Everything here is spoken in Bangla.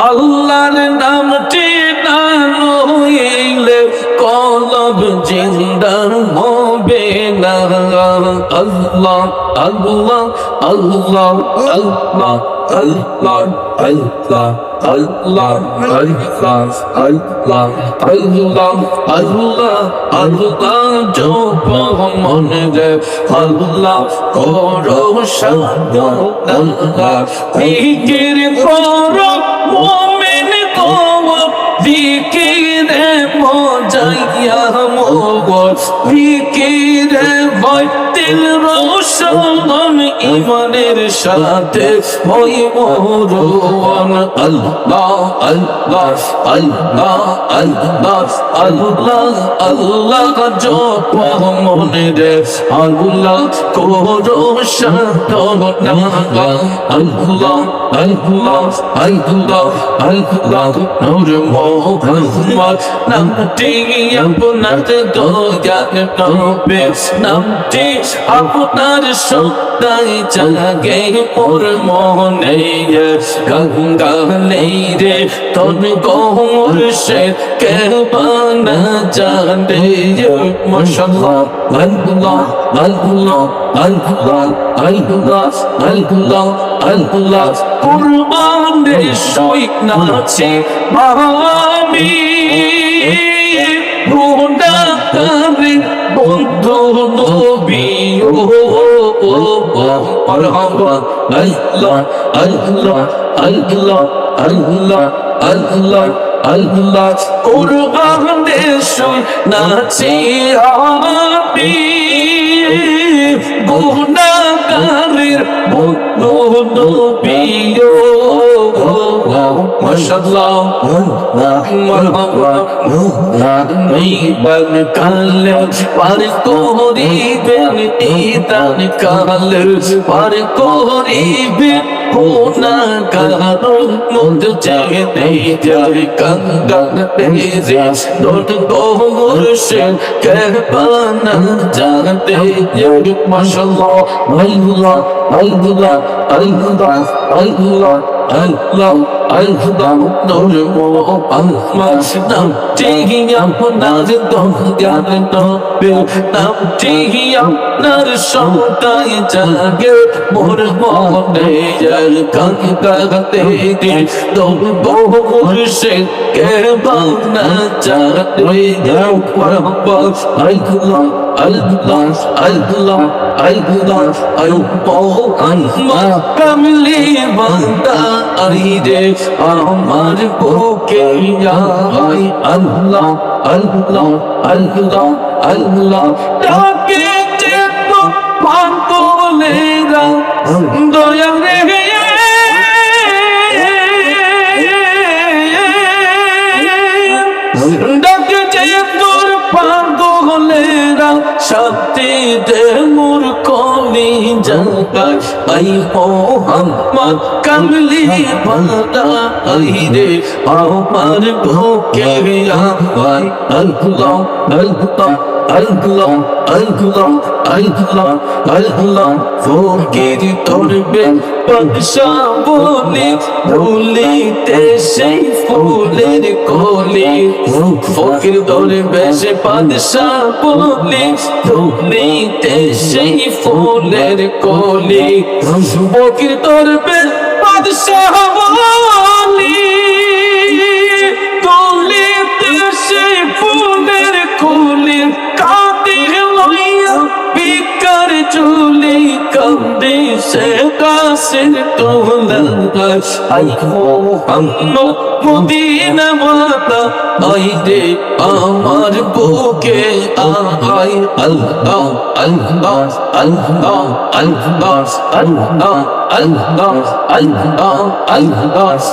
আল্লাহর নামটি না লইলে কলব জিন্দা হবে না। আল্লাহ আল্লাহ আল্লাহ আল্লাহ আল্লাহ আল্লাহ আল্লাহ আল্লাহ আল্লাহ আল্লাহ আল্লাহ আল্লাহ জপ মনে রে আল্লাহ করো সাধনা জিকির করো মুমিন কওম জিকিরে মজাইয়া মোর জিকিরে বাইতিল রোশন ইমানের সাথে ওই মোরন আল্লাহ আল্লাহ আল্লাহ আল্লাহ আল্লাহ আল্লাহ জপ মনে রে আল্লাহ করো সাধনা আল্লাহ আল্লাহ আল্লাহ আল্লাহ নূর মোহাম্মদ নামটি আপনার দয়ার নবী নামটি আপনার সদাই জাগে মোর মনে গঙ্গা নেই রে তোর গোরশে কে বানা জানে মাশাআল্লাহ আল্লাহ আল্লাহ আল্লাহ আল্লাহ আল্লাহ আল্লাহ কুরবানের শহীদ নাচে আমি গুনাহগার বন্ধু নবী মারহাবা আল্লাহ আল্লাহ আল্লাহ আল্লাহ আল্লাহ আল্লাহ কুরবানের শহীদ নাচে আমি গুনাহগারের বন্ধু নবী মাশাআল্লাহ মারহাবা মেইবান কালে পার করিবেন ইদান কালে পার করিবেন গুনাহগার মদ চাইতে যায় কান্দাতে যে দোট গোরশে কে বানা জানতে যায় মাশাআল্লাহ আল্লাহ আল্লাহ আল্লাহ আল্লাহ আল্লাহ আল্লাহ নূর মোহাম্মদ নামটি আপনার দয়ার নবী নামটি আপনার সদাই জাগে মোর মনে গঙ্গাতে তোর গোরশে কে বানা জানে মোহাম্মদ আল্লাহ আল্লাহ আল্লাহ আল্লাহ আল্লাহ কামলি বান্দা আইরে আমার বুকে আই আল্লাহ আল্লাহ আল্লাহ আল্লাহ ডাকে যেত পাগলেরা দয়া রে ডাকে যেত পাগলেরা শান্তি দে মোর কলি জাগায় আই মোহাম্মদ কামলি বান্দা আইরে আমার বুকে আই আল্লাহ আল্লাহ আল্লাহ আল্লাহ আল্লাহ আল্লাহ ফকির তোরবে বাদশা বলে ভুলিতে সেই ফুলের কলি ফকির তোরবে সে বাদশা বলে ভুলিতে সেই ফুলের কলি ফকির তোরবে বাদশা বলে কলিতে সেই ফুলের কলি কাদের লইয়া বিকার চুলি কান্দে সে কাশের তোলা আই মোহাম্মদ মদিনা মাতা আই রে আমার বুকে আই আল্লাহ আল্লাহ আল্লাহ আল্লাহ আল্লাহ আল্লাহ আল্লাহ আল্লাহ